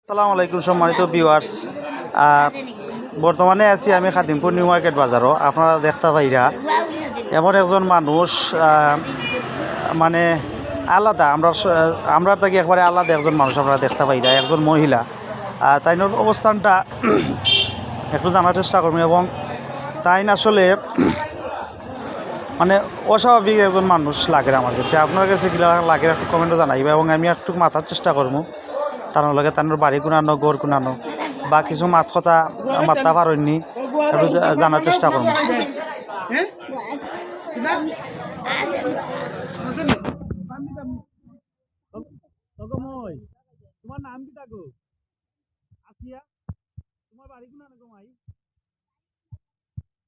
আসসালামু আলাইকুম সম্মানিত ভিউয়ার্স। বর্তমানে আছি আমি খাদিমপুর নিউ মার্কেট বাজারও। আপনারা দেখতে পাইরা এমন একজন মানুষ মানে আলাদা, আমরা থেকে একবারে আলাদা একজন মানুষ আপনারা দেখতে পাইরা, একজন মহিলা। তাইনোর অবস্থানটা একটু জানার চেষ্টা করবো এবং তাইন আসলে মানে অস্বাভাবিক একজন মানুষ লাগে আমার কাছে। আপনার কাছে কি লাগে একটু কমেন্টও জানাইবা এবং আমি একটু মাথার চেষ্টা করবো তার লগে তার বাড়ি কোনানো গড় কোনানো বা কিছু মাত কথা মাত্রা পারেননি একটু জানার চেষ্টা করবো। তোমার নাম কি থাকো? আসিয়া, তোমার বাড়ি কোনানো কমাই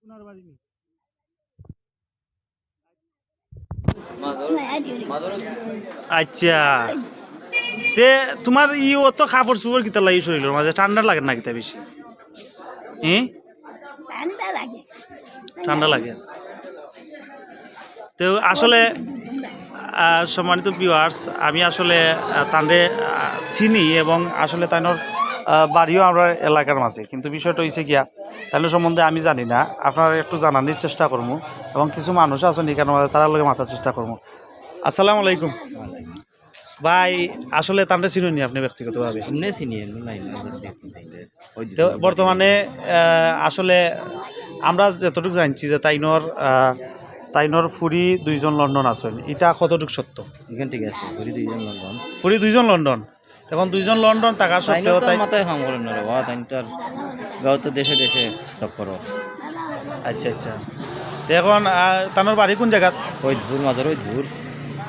কোনার বাড়ি নি? আচ্ছা, তে তোমার তো কাপড় চোপড় কিতা লাগে শরীরের মাঝে ঠান্ডা লাগে না কিতা বেশি? ঠান্ডা লাগে। তো আসলে সম্মানিত ভিউয়ার্স, আমি আসলে তাঁরে চিনি এবং আসলে তাইনোর বাড়িও আমরা এলাকার মাঝে, কিন্তু বিষয়টা হয়েছে গিয়া তাইনোর সম্বন্ধে আমি জানি না। আপনারা একটু জানানোর চেষ্টা করবো এবং কিছু মানুষ আছেন এখানে মাঝে তারা লগে মাথার চেষ্টা করবো। আসসালামু আলাইকুম ভাই, আসলে তাঁরে চিনুনি আপনি ব্যক্তিগতভাবে? তো বর্তমানে আসলে আমরা যতটুকু জানছি যে তাইনোর ফুরি দুইজন লন্ডন আছেন, এটা কতটুকু সত্য? এখান থেকে আছে ফুরি দুইজন লন্ডন। এখন দুইজন লন্ডন থাকার সত্ত্বেও তাই মাথায় কাম করেন না রে বাবা, তাই তার গাঁও তো দেশে দেশে সব করো। আচ্ছা আচ্ছা, এখন তানোর বাড়ি কোন জায়গা? ওই ধুর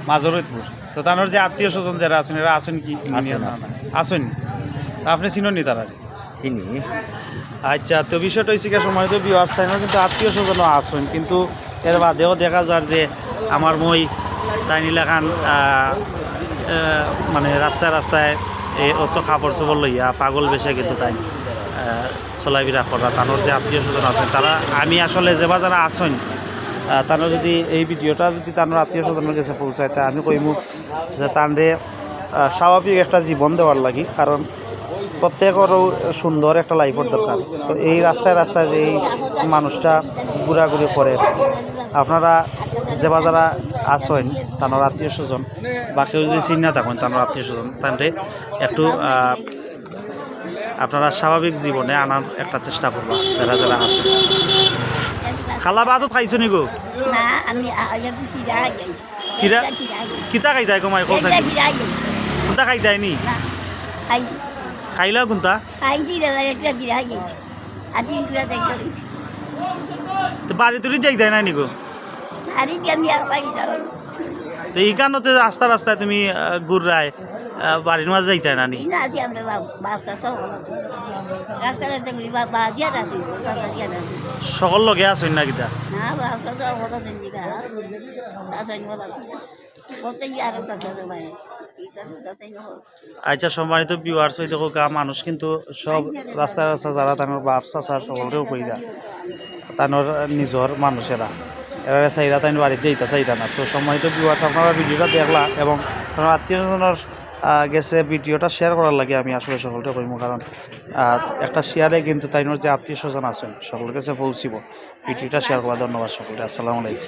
মাজরৈতপুর। তো তানোর যে আত্মীয় স্বজন যারা আছেন এরা আছেন কি? আসেন, আপনি চিনেননি তারা? চিনি। আচ্ছা, তো বিষয়টা হয়েছে সময় তো ভিউয়ার্স কিন্তু আত্মীয় স্বজনও আসেন, কিন্তু এর বাদেও দেখা যায় যে আমার মই তাই নিলাখান মানে রাস্তায় রাস্তায় এই অত কাপড় চোপড় লইয়া পাগল বেশে কিন্তু তাই চলাফেরা করা। তানোর যে আত্মীয় স্বজন আছেন তারা, আমি আসলে যে যারা আসেন তারা যদি এই ভিডিওটা যদি তানোর আত্মীয় স্বজনের কাছে পৌঁছায় তা আমি কইমু যে তানরে স্বাভাবিক একটা জীবন দেওয়ার লাগি, কারণ প্রত্যেকেরও সুন্দর একটা লাইফের দরকার। তো এই রাস্তায় রাস্তায় যে এই মানুষটা ঘোরাঘুরি করে, আপনারা যে যারা আসেন তানোর আত্মীয় স্বজন বা কেউ যদি চিন্তা থাকেন তানোর আত্মীয় স্বজন, তাহলে একটু আপনারা স্বাভাবিক জীবনে আনার একটা চেষ্টা করবা যারা যারা আছে। খালা বাদও খাইছো নি গো? কিরা কিতা খাইতাই কমাই কোনটা খাইতাই নি? খাইলা কোনটা? বাড়ি তুলি যাই দেয় না নি গো? তো এই কারণতে রাস্তা রাস্তায় তুমি ঘুরায় বাড়ির মাঝে যাইতে না নি? সকল লগে আসেন না কিতা? আচ্ছা, সম্মানিত ভিউয়ার্স, ওই দেখো মানুষ কিন্তু সব রাস্তা রাস্তা যারা তানোর বাপ চাচা সকলকেও কই যায় তানোর নিজের মানুষেরা, এরা চাইরা তাই বাড়িতে যাইতে চাইতা না। তো সম্মানিত ভিউয়ার্স, আপনারা ভিডিওটা দেখলা এবং তানোর আত্মীয়জনের গেছে ভিডিওটা শেয়ার করার লাগে আমি আসলে সকলকে কইমু, কারণ একটা শেয়ারে কিন্তু তাইনোর যে আত্মীয় স্বজন আছেন সকলের কাছে পৌঁছিব। ভিডিওটা শেয়ার করা। ধন্যবাদ সকলকে। আসসালামু আলাইকুম।